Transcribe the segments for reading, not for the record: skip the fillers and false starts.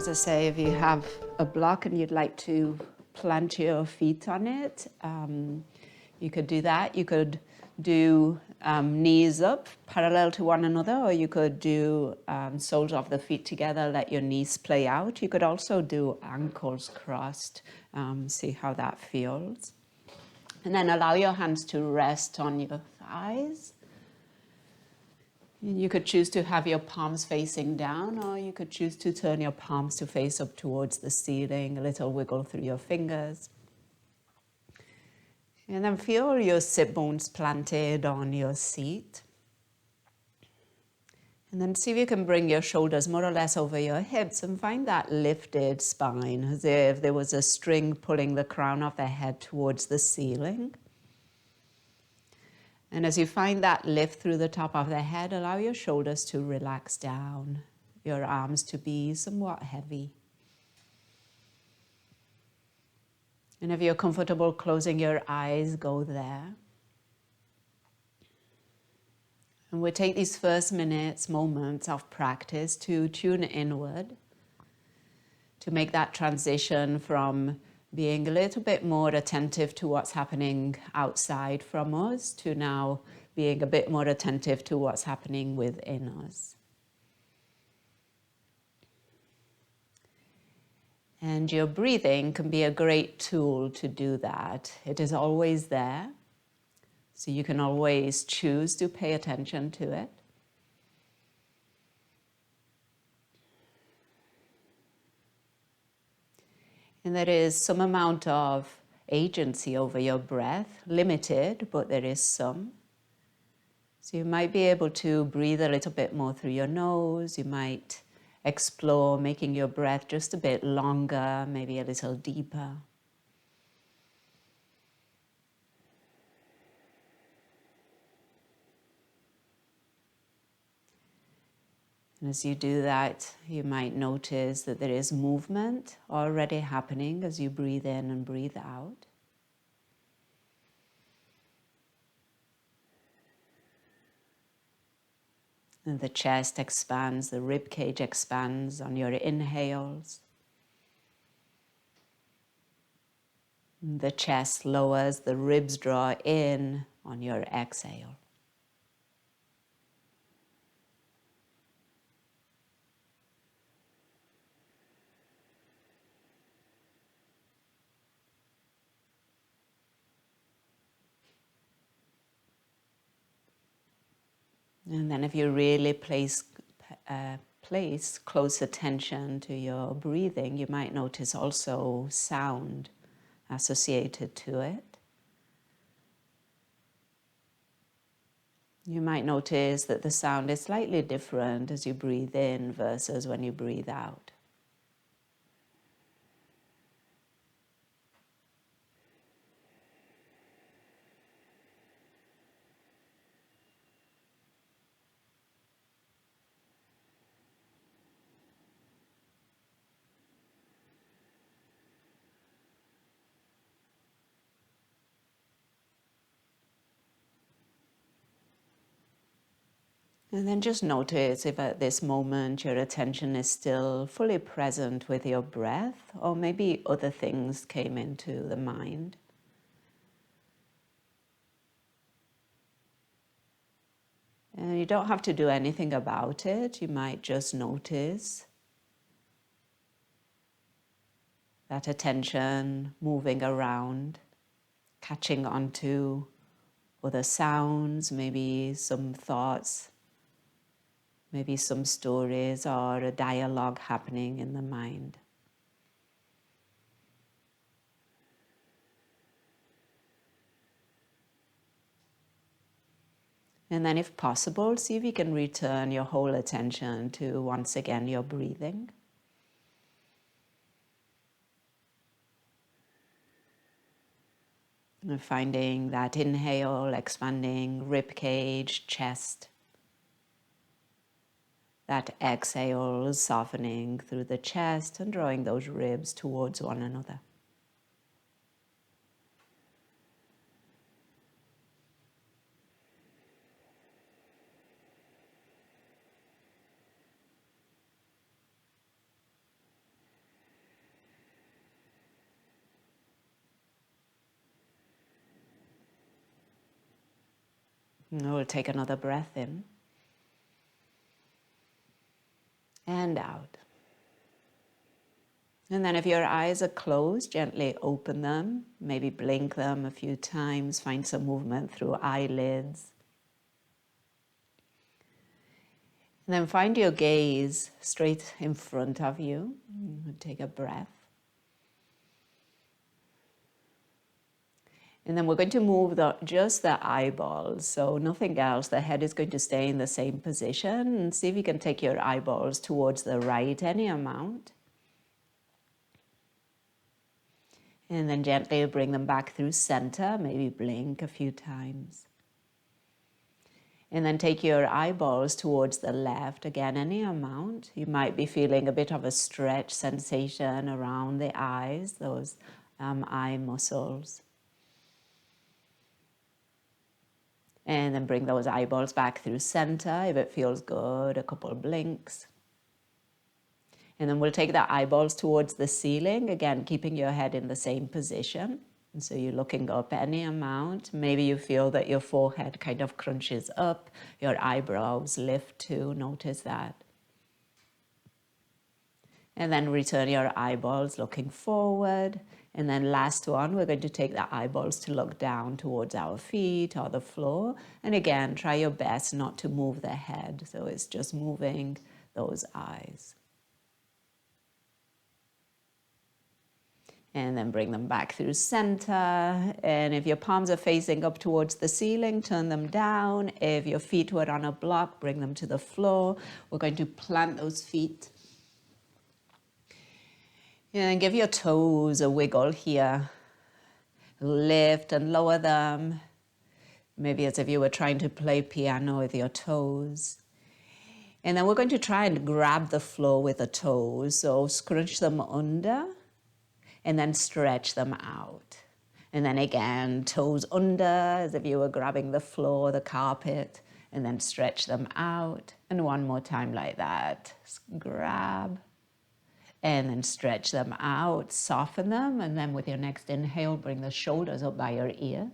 as I say, if you have a block and you'd like to plant your feet on it, you could do that. You could do knees up parallel to one another, or you could do soles of the feet together, let your knees play out. You could also do ankles crossed, see how that feels. And then allow your hands to rest on your thighs. You could choose to have your palms facing down, or you could choose to turn your palms to face up towards the ceiling, a little wiggle through your fingers. And then feel your sit bones planted on your seat. And then see if you can bring your shoulders more or less over your hips and find that lifted spine, as if there was a string pulling the crown of the head towards the ceiling. And as you find that lift through the top of the head, allow your shoulders to relax down, your arms to be somewhat heavy. And if you're comfortable closing your eyes, go there. And we'll take these first moments of practice to tune inward, to make that transition from being a little bit more attentive to what's happening outside from us to now being a bit more attentive to what's happening within us. And your breathing can be a great tool to do that. It is always there, so you can always choose to pay attention to it. And there is some amount of agency over your breath, limited, but there is some. So you might be able to breathe a little bit more through your nose. You might explore making your breath just a bit longer, maybe a little deeper. And as you do that, you might notice that there is movement already happening as you breathe in and breathe out. And the chest expands, the rib cage expands on your inhales. And the chest lowers, the ribs draw in on your exhale. And then if you really place close attention to your breathing, you might notice also sound associated to it. You might notice that the sound is slightly different as you breathe in versus when you breathe out. And then just notice if at this moment your attention is still fully present with your breath, or maybe other things came into the mind. And you don't have to do anything about it. You might just notice that attention moving around, catching onto other sounds, maybe some thoughts, maybe some stories or a dialogue happening in the mind. And then if possible, see if you can return your whole attention to, once again, your breathing. And finding that inhale, expanding rib cage, chest. That exhale, softening through the chest and drawing those ribs towards one another. And we'll take another breath in and out. And then if your eyes are closed, gently open them, maybe blink them a few times, find some movement through eyelids. And then find your gaze straight in front of you. Take a breath. And then we're going to move just the eyeballs, so nothing else. The head is going to stay in the same position. And see if you can take your eyeballs towards the right, any amount. And then gently bring them back through center, maybe blink a few times. And then take your eyeballs towards the left, again, any amount. You might be feeling a bit of a stretch sensation around the eyes, those eye muscles. And then bring those eyeballs back through center. If it feels good, a couple of blinks. And then we'll take the eyeballs towards the ceiling, again, keeping your head in the same position. And so you're looking up any amount. Maybe you feel that your forehead kind of crunches up, your eyebrows lift too, notice that. And then return your eyeballs looking forward. And then last one, we're going to take the eyeballs to look down towards our feet or the floor. And again, try your best not to move the head. So it's just moving those eyes. And then bring them back through center. And if your palms are facing up towards the ceiling, turn them down. If your feet were on a block, bring them to the floor. We're going to plant those feet. And give your toes a wiggle here. Lift and lower them. Maybe as if you were trying to play piano with your toes. And then we're going to try and grab the floor with the toes. So scrunch them under. And then stretch them out. And then again, toes under, as if you were grabbing the floor, the carpet, and then stretch them out. And one more time like that. Grab, and then stretch them out, soften them, and then with your next inhale, bring the shoulders up by your ears.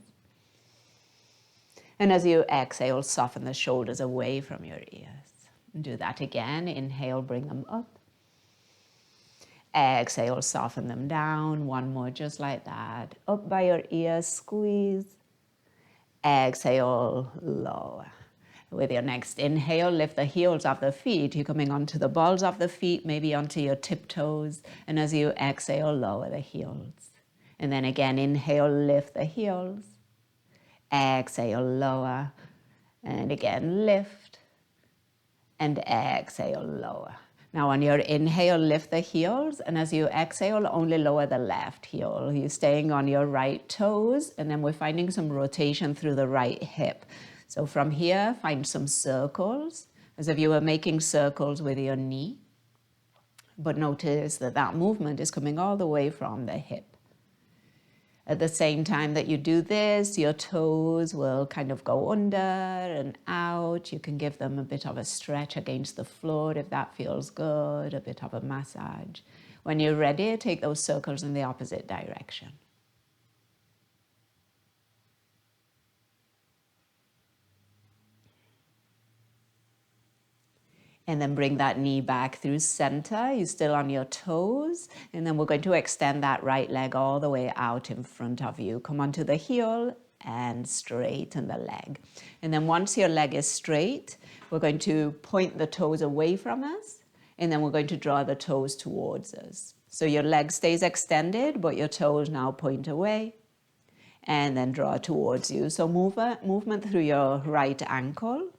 And as you exhale, soften the shoulders away from your ears. And do that again. Inhale, bring them up. Exhale, soften them down. One more, just like that. Up by your ears, squeeze. Exhale, lower. With your next inhale, lift the heels of the feet. You're coming onto the balls of the feet, maybe onto your tiptoes. And as you exhale, lower the heels. And then again, inhale, lift the heels. Exhale, lower. And again, lift. And exhale, lower. Now on your inhale, lift the heels, and as you exhale, only lower the left heel. You're staying on your right toes, and then we're finding some rotation through the right hip. So from here, find some circles, as if you were making circles with your knee. But notice that that movement is coming all the way from the hip. At the same time that you do this, your toes will kind of go under and out. You can give them a bit of a stretch against the floor if that feels good, a bit of a massage. When you're ready, take those circles in the opposite direction. And then bring that knee back through center. You're still on your toes. And then we're going to extend that right leg all the way out in front of you. Come onto the heel and straighten the leg. And then once your leg is straight, we're going to point the toes away from us. And then we're going to draw the toes towards us. So your leg stays extended, but your toes now point away. And then draw towards you. So movement through your right ankle.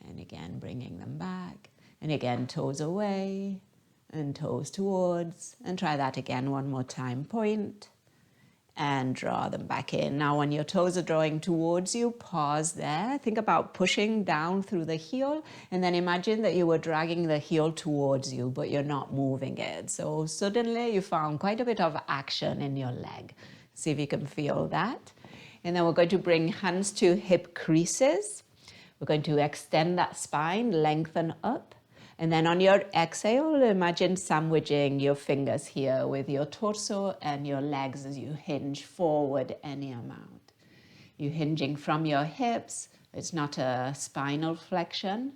And again, bringing them back. And again, toes away and toes towards. And try that again one more time. Point and draw them back in. Now, when your toes are drawing towards you, pause there. Think about pushing down through the heel. And then imagine that you were dragging the heel towards you, but you're not moving it. So suddenly you found quite a bit of action in your leg. See if you can feel that. And then we're going to bring hands to hip creases. We're going to extend that spine, lengthen up. And then on your exhale, imagine sandwiching your fingers here with your torso and your legs as you hinge forward any amount. You're hinging from your hips. It's not a spinal flexion.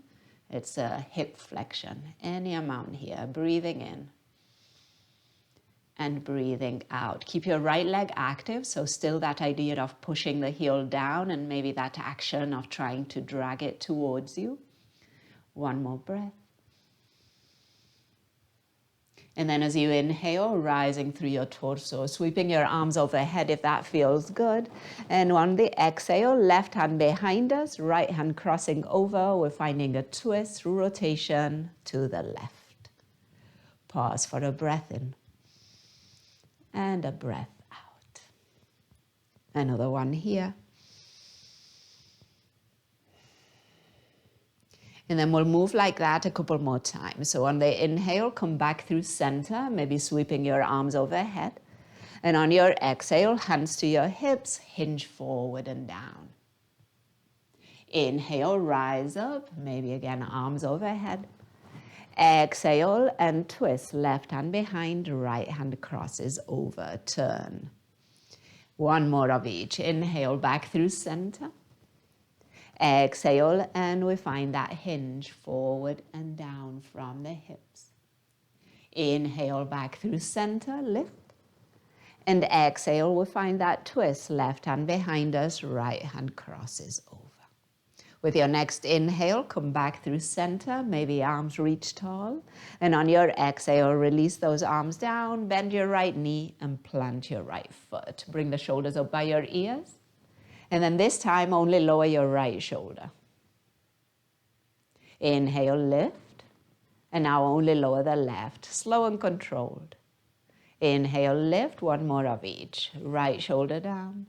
It's a hip flexion. Any amount here. Breathing in and breathing out. Keep your right leg active. So still that idea of pushing the heel down and maybe that action of trying to drag it towards you. One more breath. And then as you inhale, rising through your torso, sweeping your arms overhead if that feels good. And on the exhale, left hand behind us, right hand crossing over. We're finding a twist, rotation to the left. Pause for a breath in and a breath out. Another one here. And then we'll move like that a couple more times. So on the inhale, come back through center, maybe sweeping your arms overhead. And on your exhale, hands to your hips, hinge forward and down. Inhale, rise up, maybe again, arms overhead. Exhale and twist, left hand behind, right hand crosses over, turn. One more of each. Inhale, back through center. Exhale, and we find that hinge forward and down from the hips. Inhale, back through center, lift. And exhale, we find that twist, left hand behind us, right hand crosses over. With your next inhale, come back through center, maybe arms reach tall. And on your exhale, release those arms down, bend your right knee and plant your right foot. Bring the shoulders up by your ears. And then this time, only lower your right shoulder. Inhale, lift. And now only lower the left, slow and controlled. Inhale, lift, one more of each. Right shoulder down.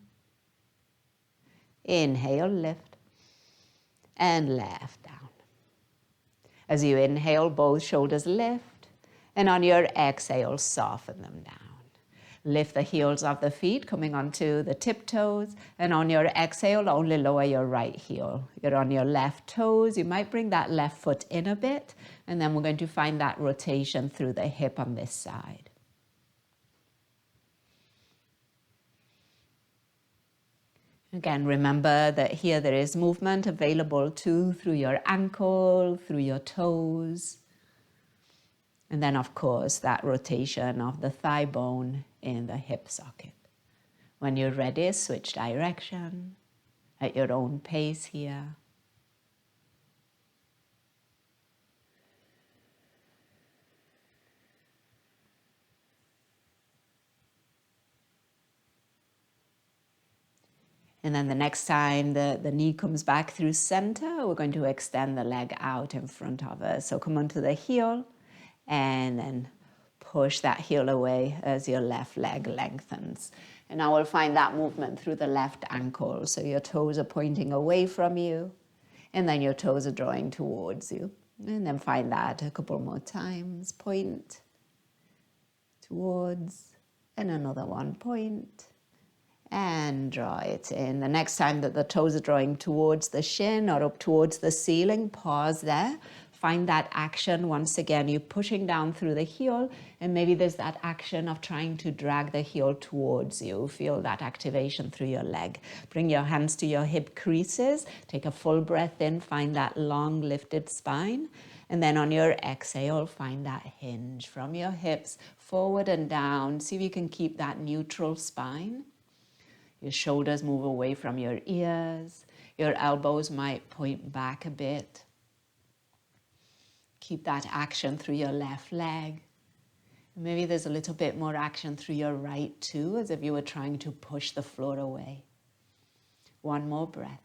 Inhale, lift. And left down. As you inhale, both shoulders lift. And on your exhale, soften them down. Lift the heels of the feet, coming onto the tiptoes. And on your exhale, only lower your right heel. You're on your left toes. You might bring that left foot in a bit. And then we're going to find that rotation through the hip on this side. Again, remember that here there is movement available too through your ankle, through your toes. And then, of course, that rotation of the thigh bone in the hip socket. When you're ready, switch direction at your own pace here. And then the next time the knee comes back through center, we're going to extend the leg out in front of us. So come onto the heel and then push that heel away as your left leg lengthens. And now we'll find that movement through the left ankle. So your toes are pointing away from you and then your toes are drawing towards you. And then find that a couple more times. Point towards and another one, point. And draw it in. The next time that the toes are drawing towards the shin or up towards the ceiling, pause there. Find that action. Once again, you're pushing down through the heel, and maybe there's that action of trying to drag the heel towards you. Feel that activation through your leg. Bring your hands to your hip creases. Take a full breath in. Find that long lifted spine. And then on your exhale, find that hinge from your hips forward and down. See if you can keep that neutral spine. Your shoulders move away from your ears. Your elbows might point back a bit. Keep that action through your left leg. Maybe there's a little bit more action through your right too, as if you were trying to push the floor away. One more breath.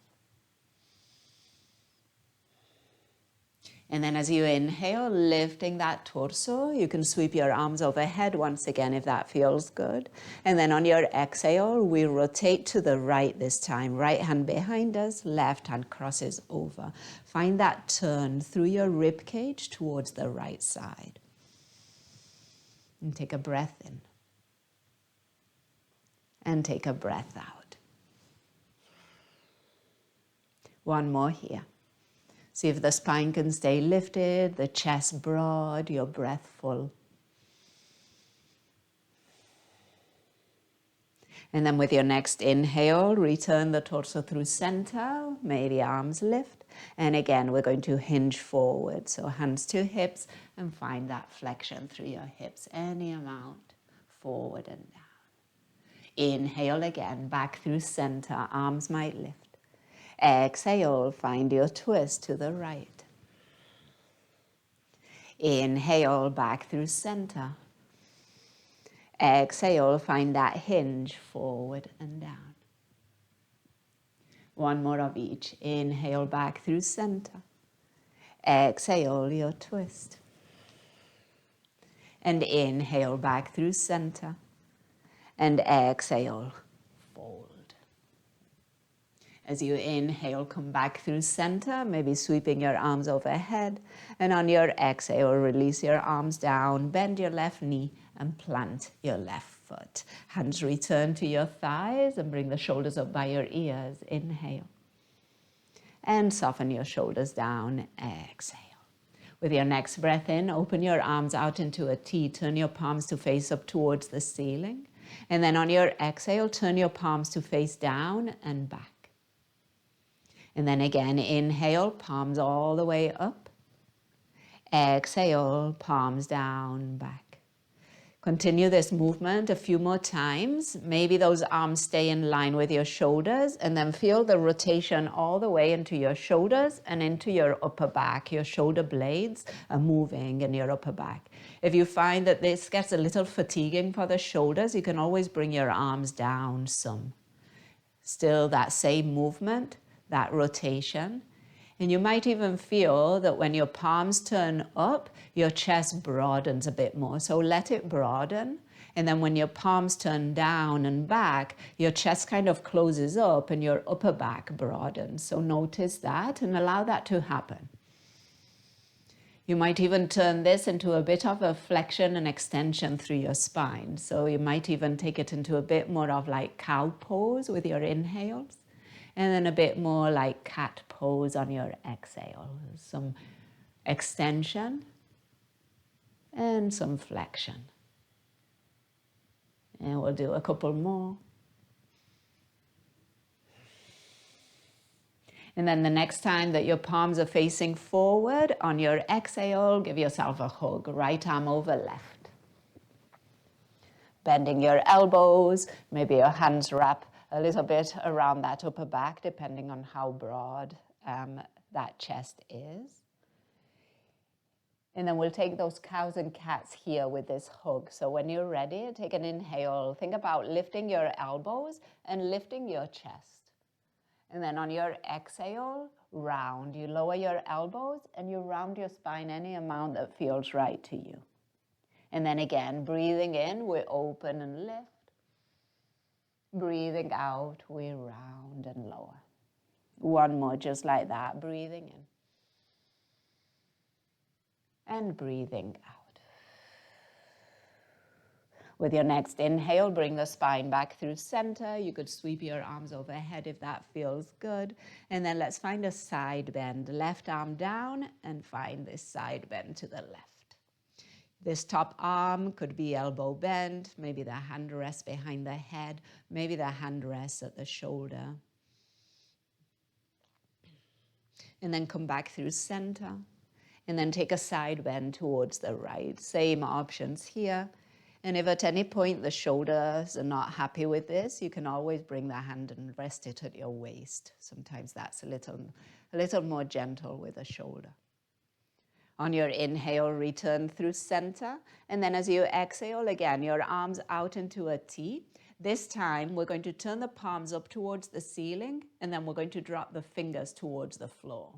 And then as you inhale, lifting that torso, you can sweep your arms overhead once again if that feels good. And then on your exhale, we rotate to the right this time. Right hand behind us, left hand crosses over. Find that turn through your rib cage towards the right side. And take a breath in. And take a breath out. One more here. See if the spine can stay lifted, the chest broad, your breath full. And then with your next inhale, return the torso through center. May the arms lift. And again, we're going to hinge forward. So hands to hips and find that flexion through your hips. Any amount, forward and down. Inhale again, back through center. Arms might lift. Exhale, find your twist to the right. Inhale, back through center. Exhale, find that hinge, forward and down. One more of each. Inhale, back through center. Exhale, your twist. And inhale, back through center. And exhale, fold. As you inhale, come back through center, maybe sweeping your arms overhead. And on your exhale, release your arms down, bend your left knee, and plant your left foot. Hands return to your thighs and bring the shoulders up by your ears. Inhale. And soften your shoulders down. Exhale. With your next breath in, open your arms out into a T. Turn your palms to face up towards the ceiling. And then on your exhale, turn your palms to face down and back. And then again, inhale, palms all the way up. Exhale, palms down, back. Continue this movement a few more times. Maybe those arms stay in line with your shoulders, and then feel the rotation all the way into your shoulders and into your upper back. Your shoulder blades are moving in your upper back. If you find that this gets a little fatiguing for the shoulders, you can always bring your arms down some. Still that same movement, that rotation. And you might even feel that when your palms turn up, your chest broadens a bit more. So let it broaden. And then when your palms turn down and back, your chest kind of closes up and your upper back broadens. So notice that and allow that to happen. You might even turn this into a bit of a flexion and extension through your spine. So you might even take it into a bit more of like cow pose with your inhales. And then a bit more like cat pose on your exhale. Some extension and some flexion. And we'll do a couple more. And then the next time that your palms are facing forward, on your exhale, give yourself a hug. Right arm over left. Bending your elbows, maybe your hands wrap a little bit around that upper back, depending on how broad that chest is. And then we'll take those cows and cats here with this hug. So when you're ready, take an inhale. Think about lifting your elbows and lifting your chest. And then on your exhale, round. You lower your elbows and you round your spine any amount that feels right to you. And then again, breathing in, we open and lift. Breathing out, we round and lower. One more, just like that. Breathing in. And breathing out. With your next inhale, bring the spine back through center. You could sweep your arms overhead if that feels good. And then let's find a side bend. Left arm down and find this side bend to the left. This top arm could be elbow bent, maybe the hand rests behind the head, maybe the hand rests at the shoulder. And then come back through center. And then take a side bend towards the right. Same options here. And if at any point the shoulders are not happy with this, you can always bring the hand and rest it at your waist. Sometimes that's a little more gentle with the shoulder. On your inhale, return through center. And then as you exhale, again, your arms out into a T. This time, we're going to turn the palms up towards the ceiling, and then we're going to drop the fingers towards the floor.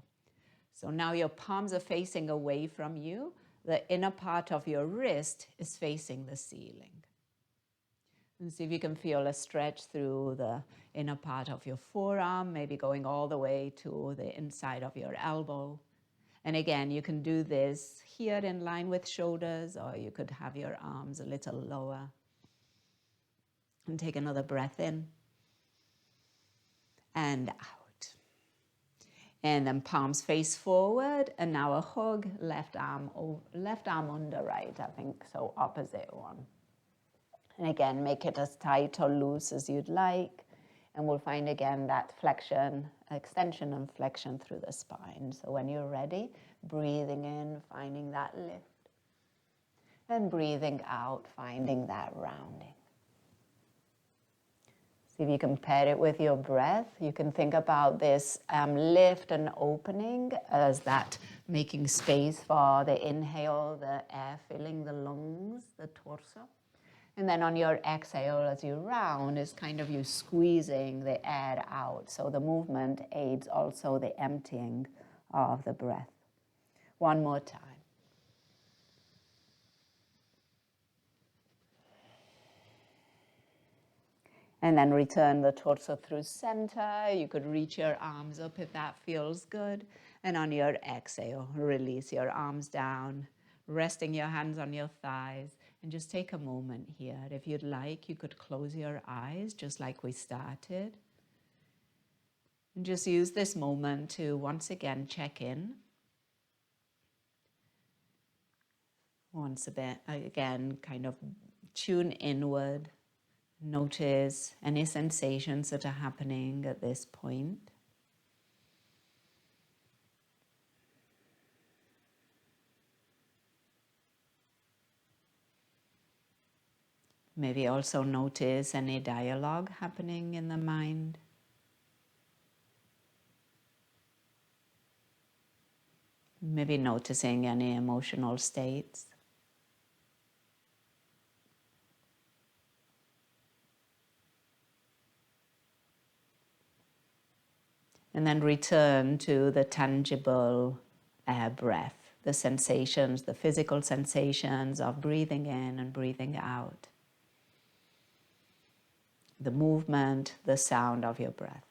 So now your palms are facing away from you. The inner part of your wrist is facing the ceiling. And see if you can feel a stretch through the inner part of your forearm, maybe going all the way to the inside of your elbow. And again, you can do this here in line with shoulders, or you could have your arms a little lower. And take another breath in and out. And then palms face forward, and now a hug, left arm under right, I think, so opposite one. And again, make it as tight or loose as you'd like. And we'll find again that flexion, extension and flexion through the spine. So when you're ready, breathing in, finding that lift. And breathing out, finding that rounding. See if you compare it with your breath. You can think about this lift and opening as that making space for the inhale, the air filling the lungs, the torso. And then on your exhale, as you round, is kind of you squeezing the air out. So the movement aids also the emptying of the breath. One more time. And then return the torso through center. You could reach your arms up if that feels good. And on your exhale, release your arms down, resting your hands on your thighs. And just take a moment here. If you'd like, you could close your eyes just like we started. And just use this moment to once again check in. Once again, kind of tune inward. Notice any sensations that are happening at this point. Maybe also notice any dialogue happening in the mind. Maybe noticing any emotional states. And then return to the tangible breath, the sensations, the physical sensations of breathing in and breathing out. The movement, the sound of your breath.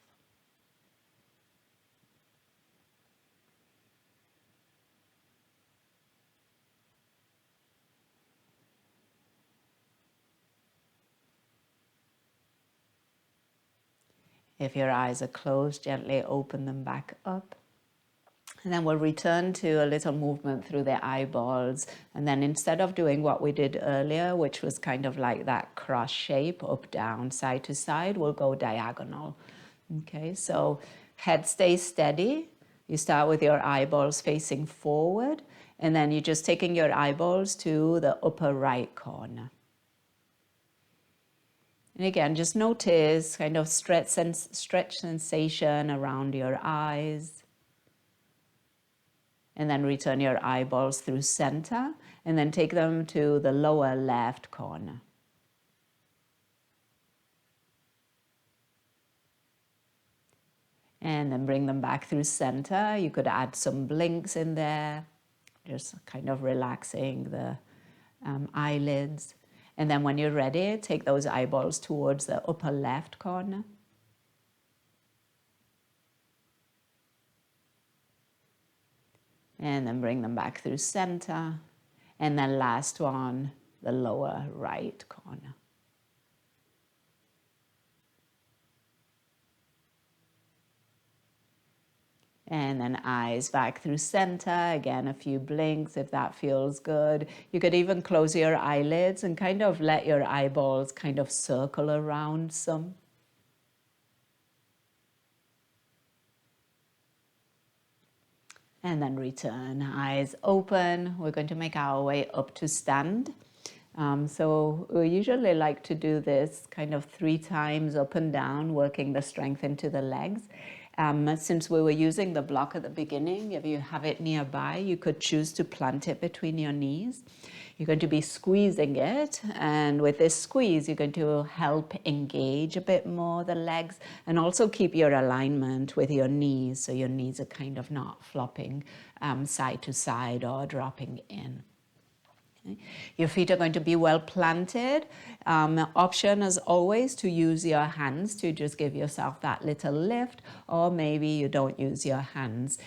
If your eyes are closed, gently open them back up. And then we'll return to a little movement through the eyeballs. And then instead of doing what we did earlier, which was kind of like that cross shape, up, down, side to side, we'll go diagonal. Okay, so head stays steady. You start with your eyeballs facing forward. And then you're just taking your eyeballs to the upper right corner. And again, just notice kind of stretch sensation around your eyes. And then return your eyeballs through center. And then take them to the lower left corner. And then bring them back through center. You could add some blinks in there. Just kind of relaxing the eyelids. And then when you're ready, take those eyeballs towards the upper left corner. And then bring them back through center. And then last one, the lower right corner. And then eyes back through center. Again, a few blinks if that feels good. You could even close your eyelids and kind of let your eyeballs kind of circle around some. And then return, eyes open. We're going to make our way up to stand. So we usually like to do this kind of 3 times up and down, working the strength into the legs. Since we were using the block at the beginning, if you have it nearby, you could choose to plant it between your knees. You're going to be squeezing it, and with this squeeze, you're going to help engage a bit more the legs and also keep your alignment with your knees, so your knees are kind of not flopping side to side or dropping in. Okay. Your feet are going to be well planted. Option as always to use your hands to just give yourself that little lift, or maybe you don't use your hands.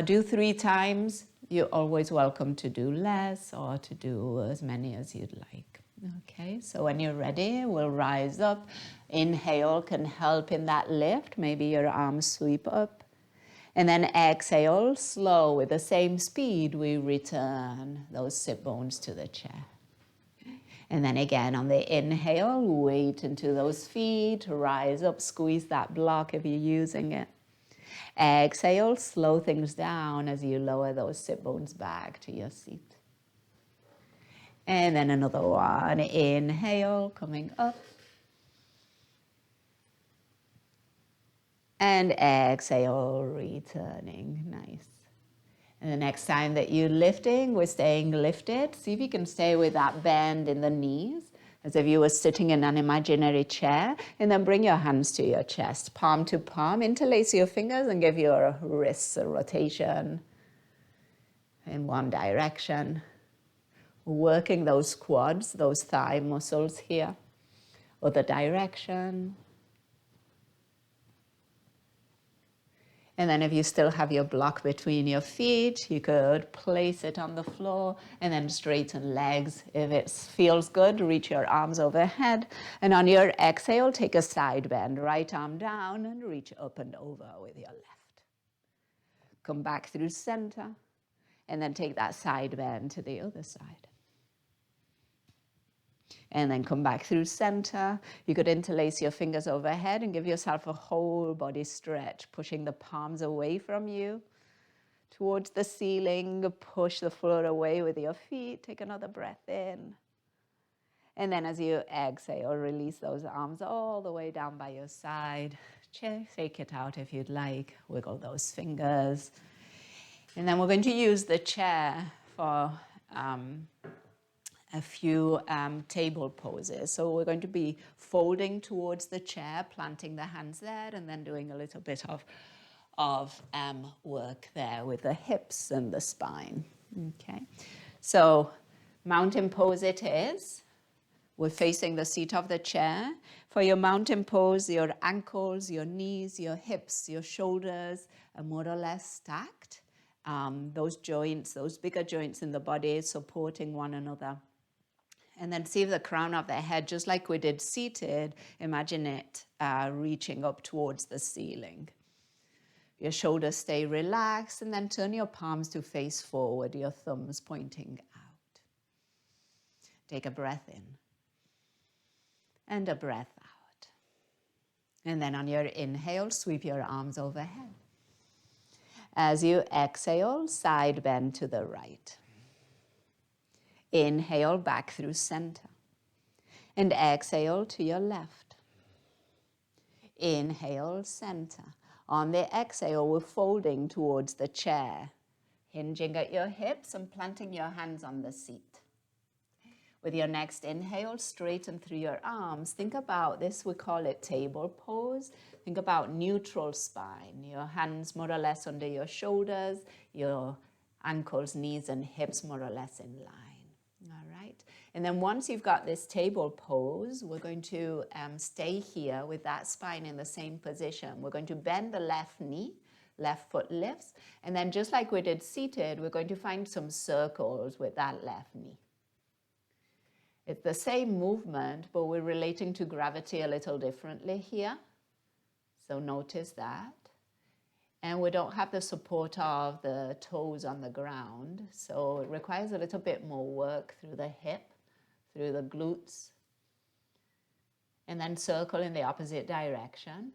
Do 3 times. You're always welcome to do less or to do as many as you'd like. Okay, so when you're ready, we'll rise up. Inhale can help in that lift. Maybe your arms sweep up. And then exhale, slow, with the same speed, we return those sit bones to the chair. And then again on the inhale, weight into those feet, rise up, squeeze that block if you're using it. Exhale, slow things down as you lower those sit bones back to your seat. And then another one, inhale, coming up. And exhale, returning, nice. And the next time that you're lifting, we're staying lifted. See if you can stay with that bend in the knees, as if you were sitting in an imaginary chair. And then bring your hands to your chest, palm to palm. Interlace your fingers and give your wrists a rotation in one direction. Working those quads, those thigh muscles here. Other direction. And then if you still have your block between your feet, you could place it on the floor and then straighten legs. If it feels good, reach your arms overhead. And on your exhale, take a side bend. Right arm down and reach up and over with your left. Come back through center and then take that side bend to the other side. And then come back through center. You could interlace your fingers overhead and give yourself a whole body stretch, pushing the palms away from you towards the ceiling. Push the floor away with your feet. Take another breath in. And then as you exhale, release those arms all the way down by your side. Shake it out if you'd like. Wiggle those fingers. And then we're going to use the chair for a few table poses. So we're going to be folding towards the chair, planting the hands there, and then doing a little bit of work there with the hips and the spine. Okay, so mountain pose it is. We're facing the seat of the chair. For your mountain pose, your ankles, your knees, your hips, your shoulders are more or less stacked. Those joints, those bigger joints in the body supporting one another. And then see if the crown of the head, just like we did seated, imagine it reaching up towards the ceiling. Your shoulders stay relaxed, and then turn your palms to face forward, your thumbs pointing out. Take a breath in and a breath out. And then on your inhale, sweep your arms overhead. As you exhale, side bend to the right. Inhale back through center. And exhale to your left. Inhale, center. On the exhale, we're folding towards the chair, hinging at your hips and planting your hands on the seat. With your next inhale, straighten through your arms. Think about this, we call it table pose. Think about neutral spine. Your hands more or less under your shoulders, your ankles, knees, and hips more or less in line. All right. And then once you've got this table pose, we're going to stay here with that spine in the same position. We're going to bend the left knee, left foot lifts, and then just like we did seated, we're going to find some circles with that left knee. It's the same movement, but we're relating to gravity a little differently here. So notice that. And we don't have the support of the toes on the ground, so it requires a little bit more work through the hip, through the glutes, and then circle in the opposite direction.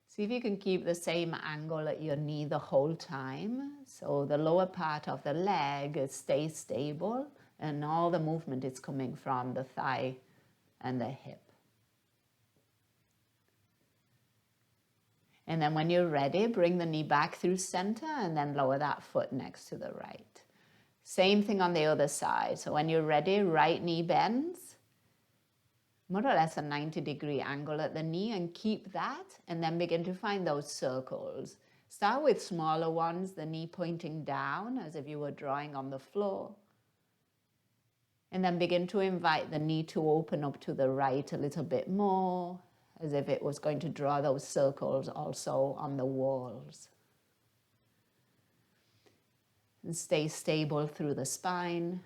See if you can keep the same angle at your knee the whole time, so the lower part of the leg stays stable, and all the movement is coming from the thigh and the hip. And then when you're ready, bring the knee back through center and then lower that foot next to the right. Same thing on the other side. So when you're ready, right knee bends, more or less a 90-degree angle at the knee, and keep that, and then begin to find those circles. Start with smaller ones, the knee pointing down as if you were drawing on the floor. And then begin to invite the knee to open up to the right a little bit more, as if it was going to draw those circles also on the walls. And stay stable through the spine.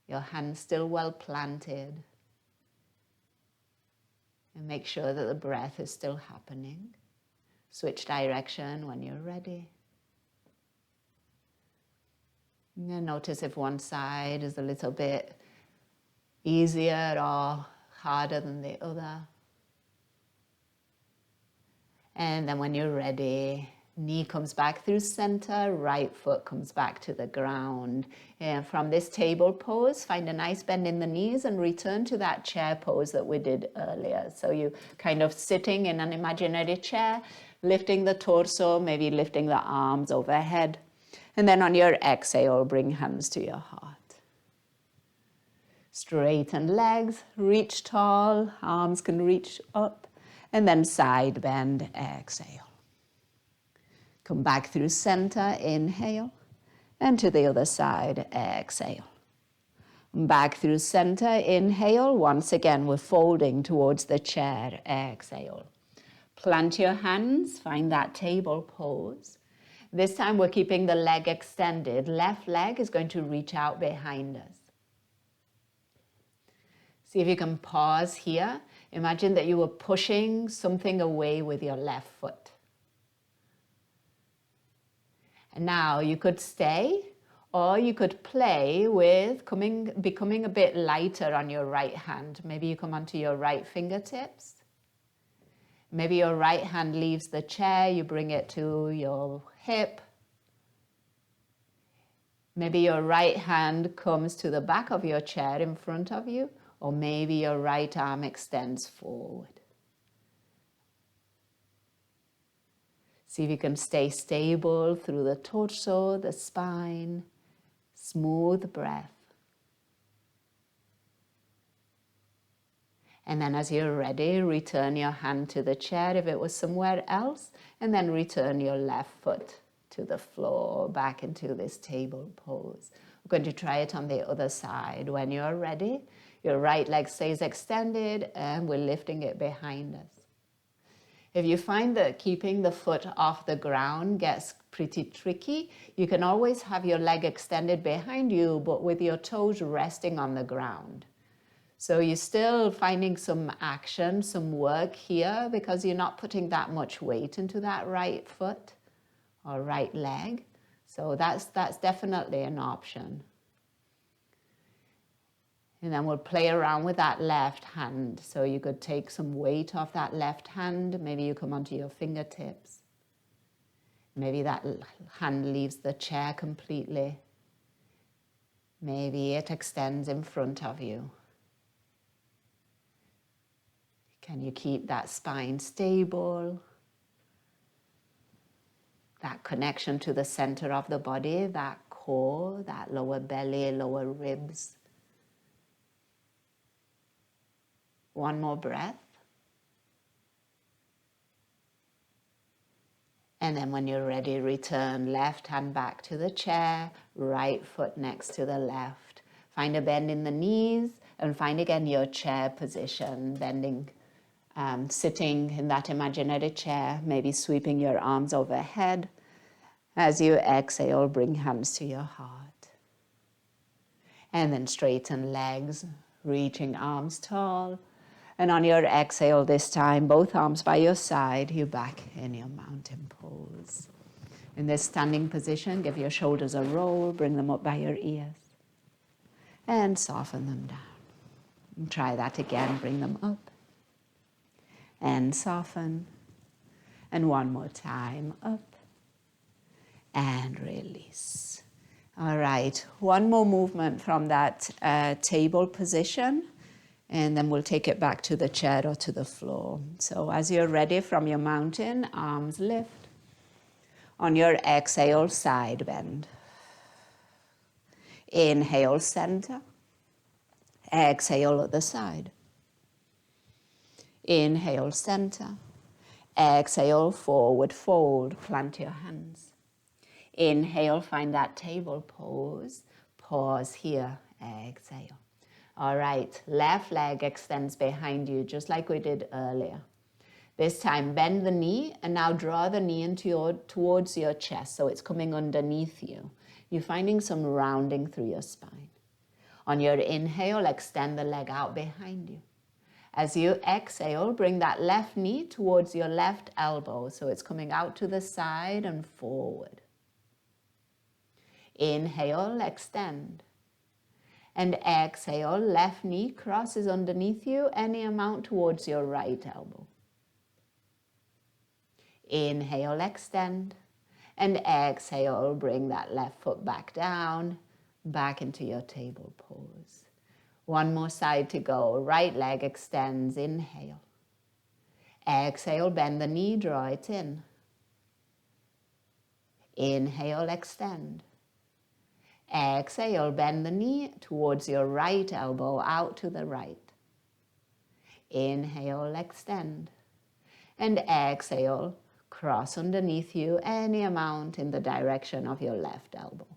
Your hands still well planted. And make sure that the breath is still happening. Switch direction when you're ready. And notice if one side is a little bit easier or harder than the other. And then when you're ready, knee comes back through center, right foot comes back to the ground. And from this table pose, find a nice bend in the knees and return to that chair pose that we did earlier. So you kind of sitting in an imaginary chair, lifting the torso, maybe lifting the arms overhead. And then on your exhale, bring hands to your heart. Straighten legs, reach tall, arms can reach up. And then side bend, exhale. Come back through center, inhale. And to the other side, exhale. Back through center, inhale. Once again, we're folding towards the chair, exhale. Plant your hands, find that table pose. This time we're keeping the leg extended. Left leg is going to reach out behind us. See if you can pause here. Imagine that you were pushing something away with your left foot. And now you could stay, or you could play with becoming a bit lighter on your right hand. Maybe you come onto your right fingertips. Maybe your right hand leaves the chair, you bring it to your hip. Maybe your right hand comes to the back of your chair in front of you, or maybe your right arm extends forward. See if you can stay stable through the torso, the spine, smooth breath. And then as you're ready, return your hand to the chair if it was somewhere else, and then return your left foot to the floor, back into this table pose. We're going to try it on the other side. When you're ready, your right leg stays extended and we're lifting it behind us. If you find that keeping the foot off the ground gets pretty tricky, you can always have your leg extended behind you, but with your toes resting on the ground. So you're still finding some action, some work here, because you're not putting that much weight into that right foot or right leg. So that's definitely an option. And then we'll play around with that left hand. So you could take some weight off that left hand. Maybe you come onto your fingertips. Maybe that hand leaves the chair completely. Maybe it extends in front of you. Can you keep that spine stable? That connection to the center of the body, that core, that lower belly, lower ribs. One more breath. And then when you're ready, return left hand back to the chair, right foot next to the left. Find a bend in the knees and find again your chair position, bending, sitting in that imaginary chair, maybe sweeping your arms overhead. As you exhale, bring hands to your heart. And then straighten legs, reaching arms tall. And on your exhale this time, both arms by your side, you're back in your mountain pose. In this standing position, give your shoulders a roll, bring them up by your ears. And soften them down. And try that again, bring them up. And soften. And one more time, up. And release. All right, one more movement from that table position. And then we'll take it back to the chair or to the floor. So as you're ready from your mountain, arms lift. On your exhale, side bend. Inhale, center. Exhale, other side. Inhale, center. Exhale, forward fold. Plant your hands. Inhale, find that table pose. Pause here. Exhale. All right, left leg extends behind you, just like we did earlier. This time, bend the knee, and now draw the knee towards your chest, so it's coming underneath you. You're finding some rounding through your spine. On your inhale, extend the leg out behind you. As you exhale, bring that left knee towards your left elbow, so it's coming out to the side and forward. Inhale, extend. And exhale, left knee crosses underneath you, any amount towards your right elbow. Inhale, extend. And exhale, bring that left foot back down, back into your table pose. One more side to go. Right leg extends, inhale. Exhale, bend the knee, draw it in. Inhale, extend. Exhale, bend the knee towards your right elbow, out to the right. Inhale, extend. And exhale, cross underneath you any amount in the direction of your left elbow.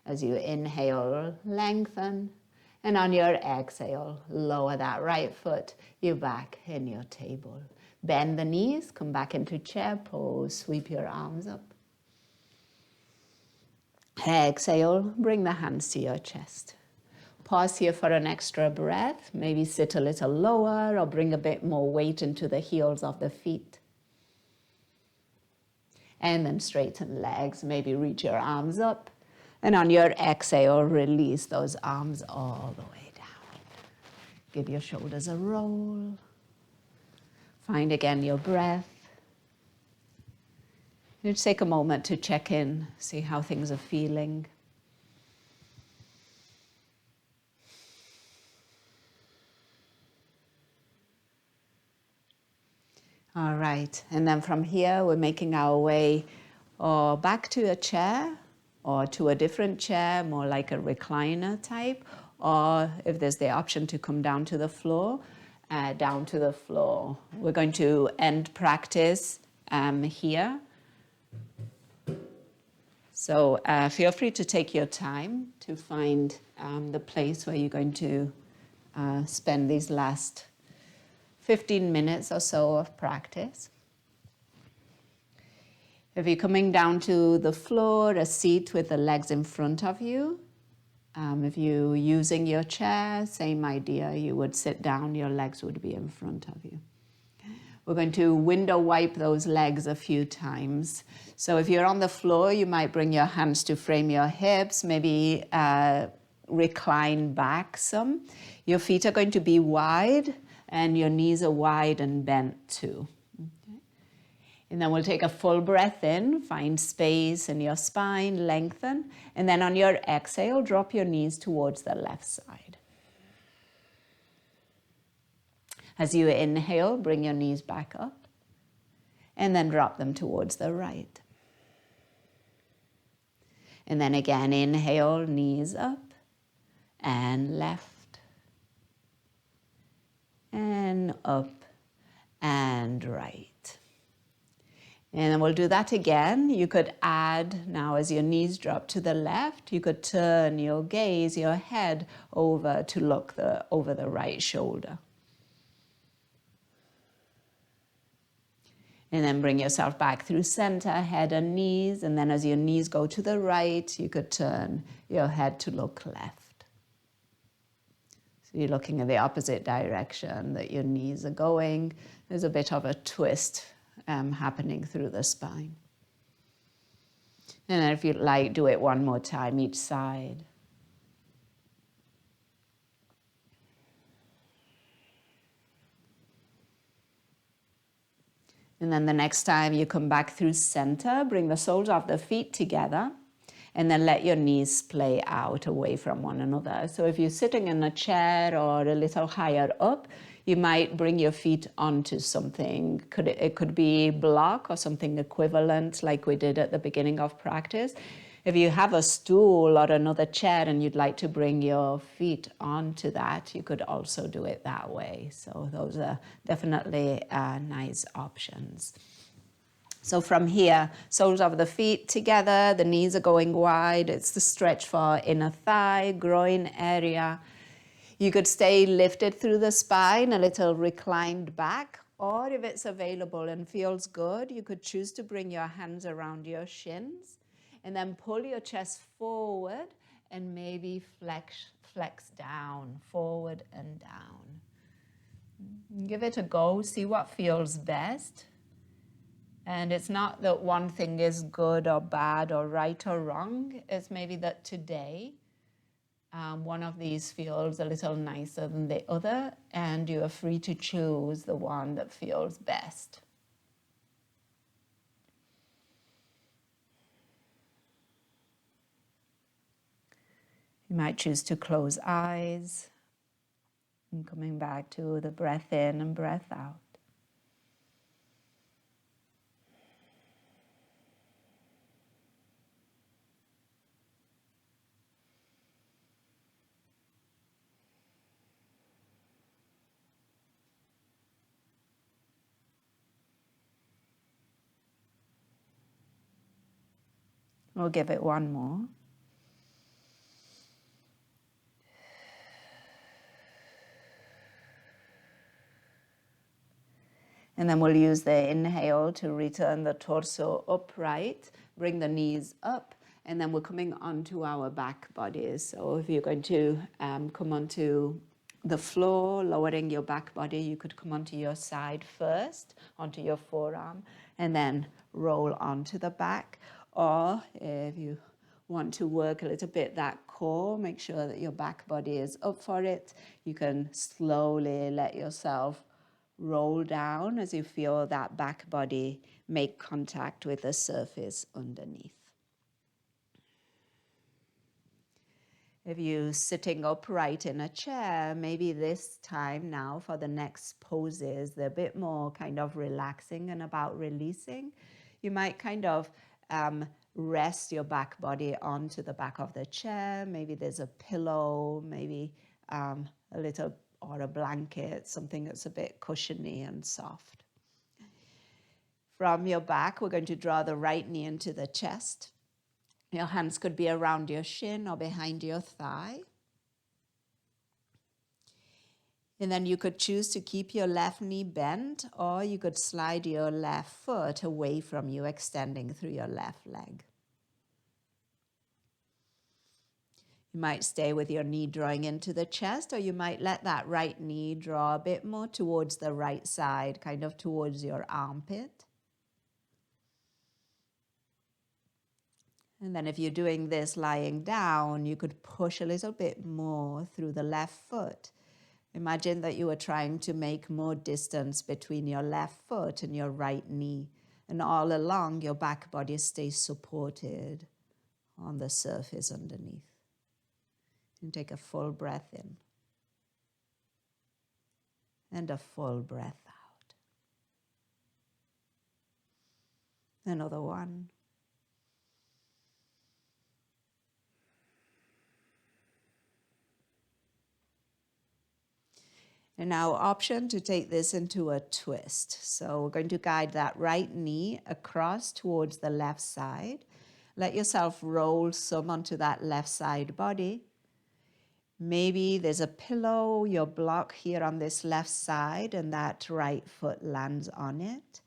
As you inhale, lengthen. And on your exhale, lower that right foot, you're back in your table. Bend the knees, come back into chair pose, sweep your arms up. Exhale, bring the hands to your chest. Pause here for an extra breath. Maybe sit a little lower or bring a bit more weight into the heels of the feet. And then straighten legs, maybe reach your arms up. And on your exhale, release those arms all the way down. Give your shoulders a roll. Find again your breath. Just take a moment to check in, see how things are feeling. All right, and then from here, we're making our way back to a chair or to a different chair, more like a recliner type, or if there's the option to come down to the floor, down to the floor. We're going to end practice here. So feel free to take your time to find the place where you're going to spend these last 15 minutes or so of practice. If you're coming down to the floor, a seat with the legs in front of you. If you're using your chair, same idea. You would sit down, your legs would be in front of you. We're going to window wipe those legs a few times. So if you're on the floor, you might bring your hands to frame your hips, maybe recline back some. Your feet are going to be wide and your knees are wide and bent too. Okay. And then we'll take a full breath in, find space in your spine, lengthen. And then on your exhale, drop your knees towards the left side. As you inhale, bring your knees back up and then drop them towards the right. And then again, inhale, knees up and left and up and right. And then we'll do that again. You could add, now as your knees drop to the left, you could turn your gaze, your head over to look over the right shoulder. And then bring yourself back through center, head and knees. And then as your knees go to the right, you could turn your head to look left. So you're looking in the opposite direction that your knees are going. There's a bit of a twist happening through the spine. And then if you'd like, do it one more time each side. And then the next time you come back through center, bring the soles of the feet together and then let your knees splay out away from one another. So if you're sitting in a chair or a little higher up, you might bring your feet onto something. It could be block or something equivalent like we did at the beginning of practice. If you have a stool or another chair and you'd like to bring your feet onto that, you could also do it that way. So those are definitely nice options. So from here, soles of the feet together, the knees are going wide. It's the stretch for inner thigh, groin area. You could stay lifted through the spine, a little reclined back, or if it's available and feels good, you could choose to bring your hands around your shins and then pull your chest forward and maybe flex down, forward and down. Give it a go, see what feels best. And it's not that one thing is good or bad or right or wrong. It's maybe that today one of these feels a little nicer than the other, and you are free to choose the one that feels best. You might choose to close eyes and coming back to the breath in and breath out. We'll give it one more. And then we'll use the inhale to return the torso upright, bring the knees up, and then we're coming onto our back bodies. So if you're going to come onto the floor, lowering your back body, you could come onto your side first, onto your forearm, and then roll onto the back. Or if you want to work a little bit that core, make sure that your back body is up for it. You can slowly let yourself roll down as you feel that back body make contact with the surface underneath. If you're sitting upright in a chair, maybe this time now for the next poses, they're a bit more kind of relaxing and about releasing. You might kind of rest your back body onto the back of the chair. Maybe there's a pillow, maybe a little or a blanket, something that's a bit cushiony and soft. From your back, we're going to draw the right knee into the chest. Your hands could be around your shin or behind your thigh. And then you could choose to keep your left knee bent, or you could slide your left foot away from you, extending through your left leg. You might stay with your knee drawing into the chest, or you might let that right knee draw a bit more towards the right side, kind of towards your armpit. And then if you're doing this lying down, you could push a little bit more through the left foot. Imagine that you are trying to make more distance between your left foot and your right knee. And all along, your back body stays supported on the surface underneath. And take a full breath in. And a full breath out. Another one. And now option to take this into a twist. So we're going to guide that right knee across towards the left side. Let yourself roll some onto that left side body. Maybe there's a pillow, your block here on this left side, and that right foot lands on it.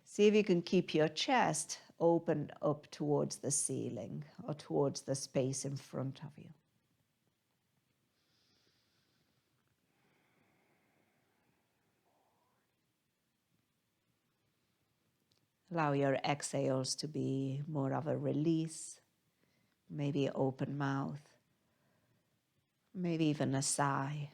See if you can keep your chest opened up towards the ceiling or towards the space in front of you. Allow your exhales to be more of a release, maybe open mouth, maybe even a sigh.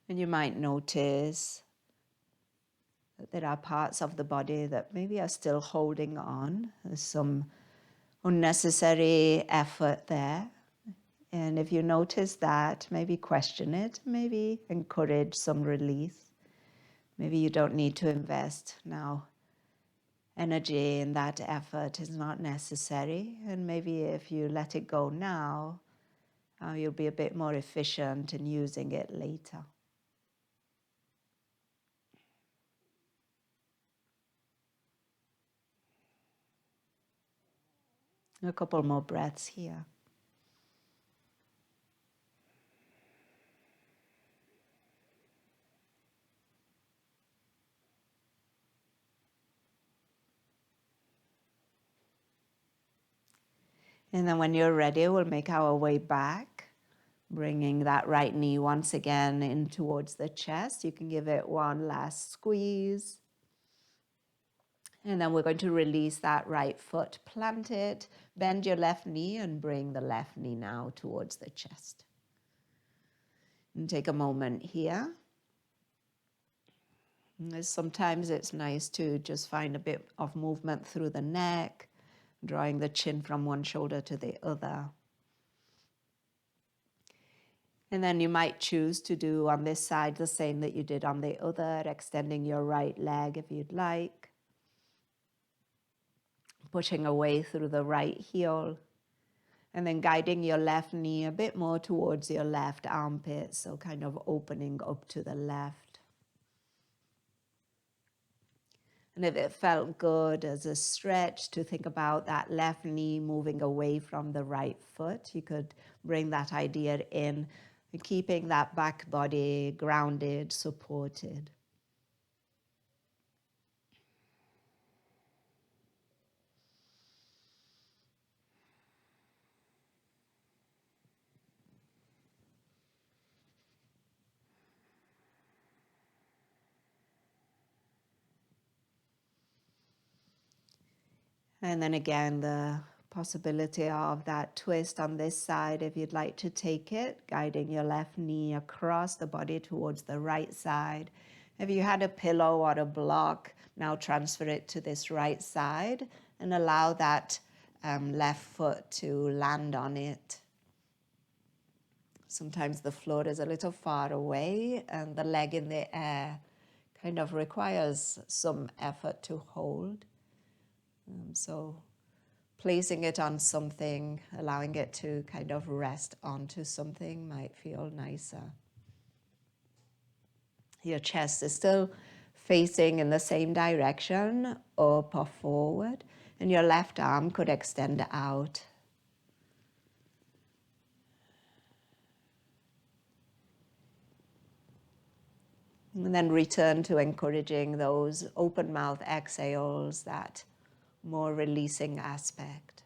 And you might notice that there are parts of the body that maybe are still holding on. There's some unnecessary effort there. And if you notice that, maybe question it, maybe encourage some release. Maybe you don't need to invest now. Energy in that effort is not necessary. And maybe if you let it go now, you'll be a bit more efficient in using it later. A couple more breaths here. And then when you're ready, we'll make our way back, bringing that right knee once again in towards the chest. You can give it one last squeeze. And then we're going to release that right foot, plant it, bend your left knee, and bring the left knee now towards the chest. And take a moment here. Sometimes it's nice to just find a bit of movement through the neck, drawing the chin from one shoulder to the other. And then you might choose to do on this side the same that you did on the other, extending your right leg if you'd like, pushing away through the right heel, and then guiding your left knee a bit more towards your left armpit, so kind of opening up to the left. And if it felt good as a stretch to think about that left knee moving away from the right foot, you could bring that idea in, keeping that back body grounded, supported. And then again, the possibility of that twist on this side, if you'd like to take it, guiding your left knee across the body towards the right side. If you had a pillow or a block, now transfer it to this right side and allow that left foot to land on it. Sometimes the floor is a little far away and the leg in the air kind of requires some effort to hold. So placing it on something, allowing it to kind of rest onto something might feel nicer. Your chest is still facing in the same direction, up or forward, and your left arm could extend out. And then return to encouraging those open mouth exhales, that more releasing aspect.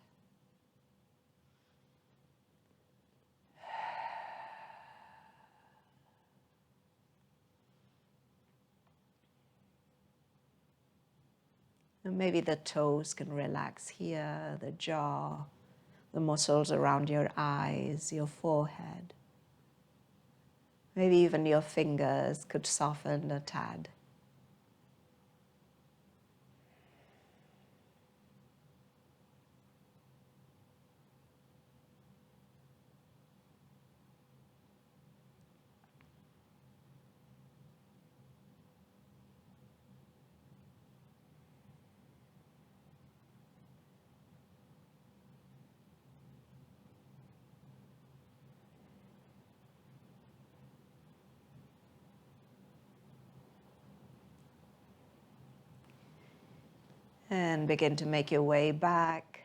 And maybe the toes can relax here, the jaw, the muscles around your eyes, your forehead. Maybe even your fingers could soften a tad. And begin to make your way back.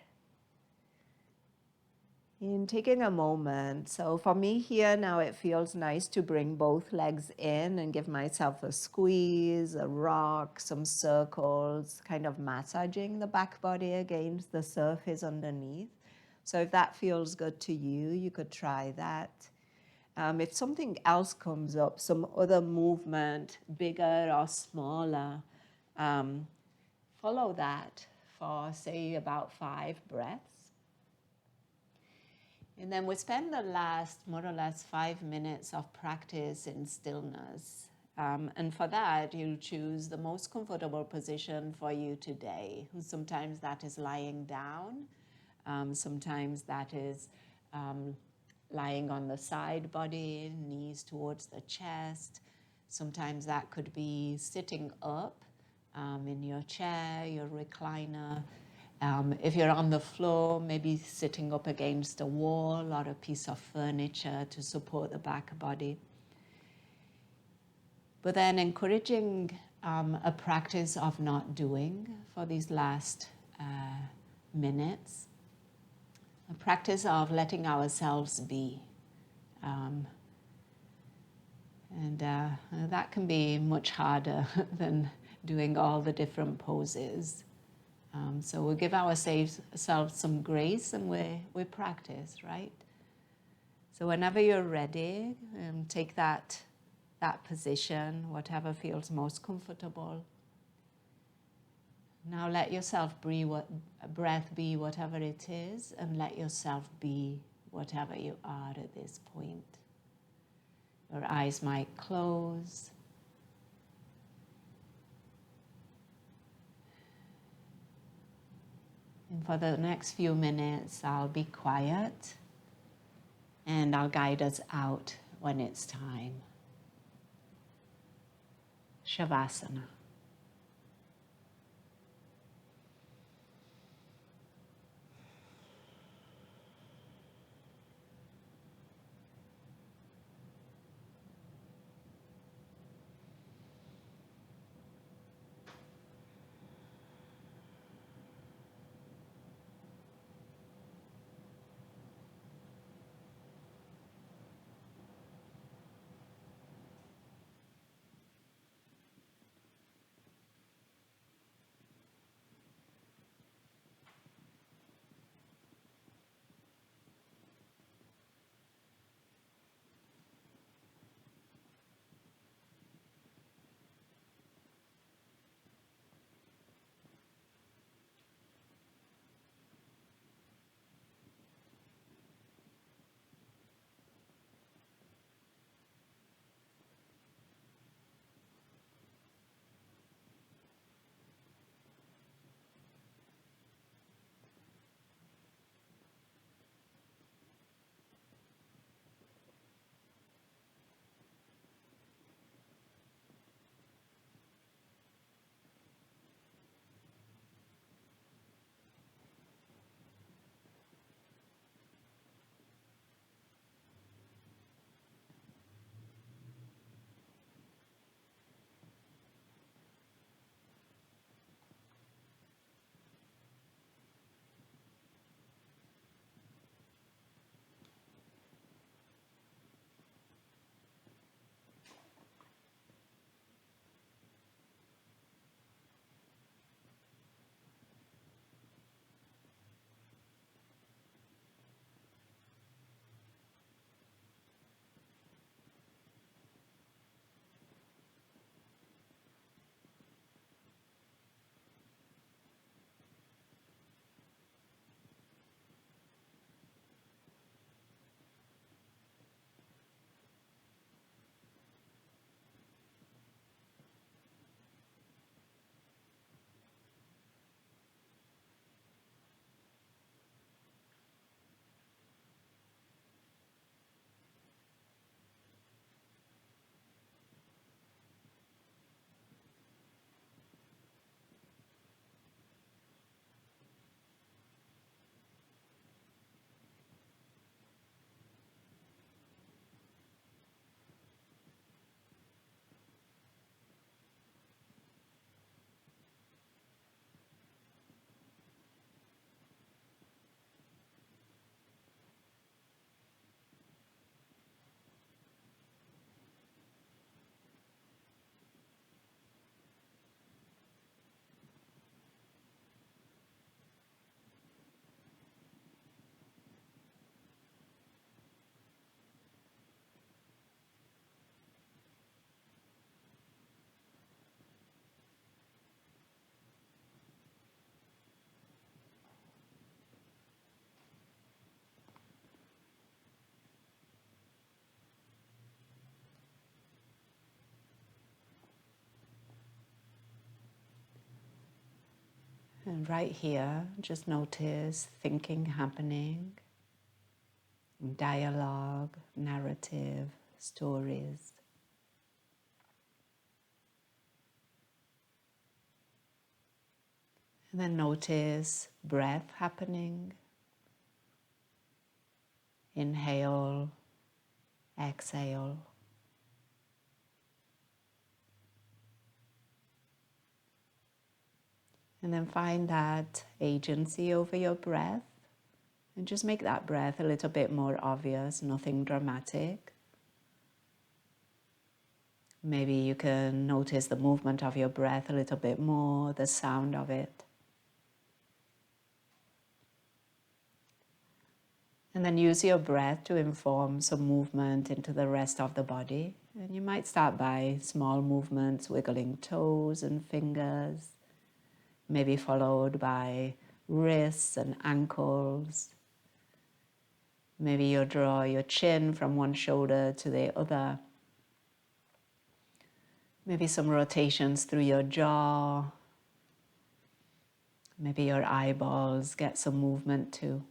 In taking a moment. So for me here now, it feels nice to bring both legs in and give myself a squeeze, a rock, some circles, kind of massaging the back body against the surface underneath. So if that feels good to you, you could try that. If something else comes up, some other movement, bigger or smaller, follow that for, say, about 5 breaths. And then we spend the last more or less 5 minutes of practice in stillness. And for that, you choose the most comfortable position for you today. Sometimes that is lying down. Sometimes that is lying on the side body, knees towards the chest. Sometimes that could be sitting up in your chair, your recliner. If you're on the floor, maybe sitting up against a wall or a piece of furniture to support the back body. But then encouraging a practice of not doing for these last minutes. A practice of letting ourselves be. And that can be much harder than doing all the different poses. So we'll give ourselves some grace, and we practice, right? So whenever you're ready, take that position, whatever feels most comfortable. Now let yourself breath be whatever it is, and let yourself be whatever you are at this point. Your eyes might close. And for the next few minutes, I'll be quiet and I'll guide us out when it's time. Shavasana. And right here, just notice thinking happening, dialogue, narrative, stories. And then notice breath happening. Inhale, exhale. And then find that agency over your breath. And just make that breath a little bit more obvious, nothing dramatic. Maybe you can notice the movement of your breath a little bit more, the sound of it. And then use your breath to inform some movement into the rest of the body. And you might start by small movements, wiggling toes and fingers, maybe followed by wrists and ankles. Maybe you'll draw your chin from one shoulder to the other. Maybe some rotations through your jaw. Maybe your eyeballs get some movement too.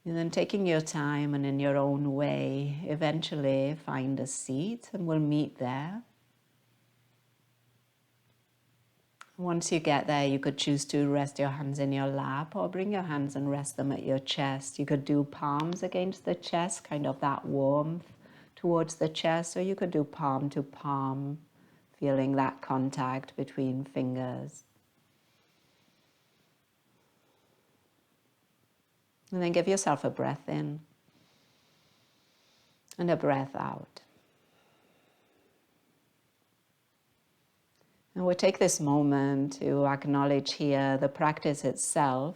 And then taking your time and in your own way, eventually find a seat and we'll meet there. Once you get there, you could choose to rest your hands in your lap or bring your hands and rest them at your chest. You could do palms against the chest, kind of that warmth towards the chest, or you could do palm to palm, feeling that contact between fingers. And then give yourself a breath in and a breath out. And we'll take this moment to acknowledge here the practice itself,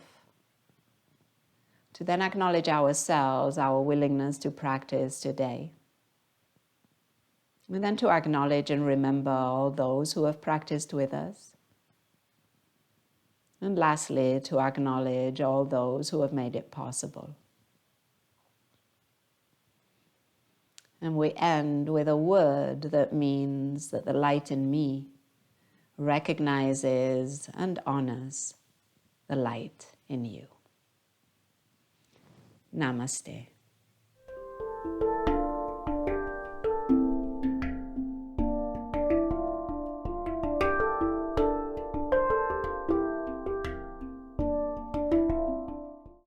to then acknowledge ourselves, our willingness to practice today. And then to acknowledge and remember all those who have practiced with us. And lastly, to acknowledge all those who have made it possible. And we end with a word that means that the light in me recognizes and honors the light in you. Namaste.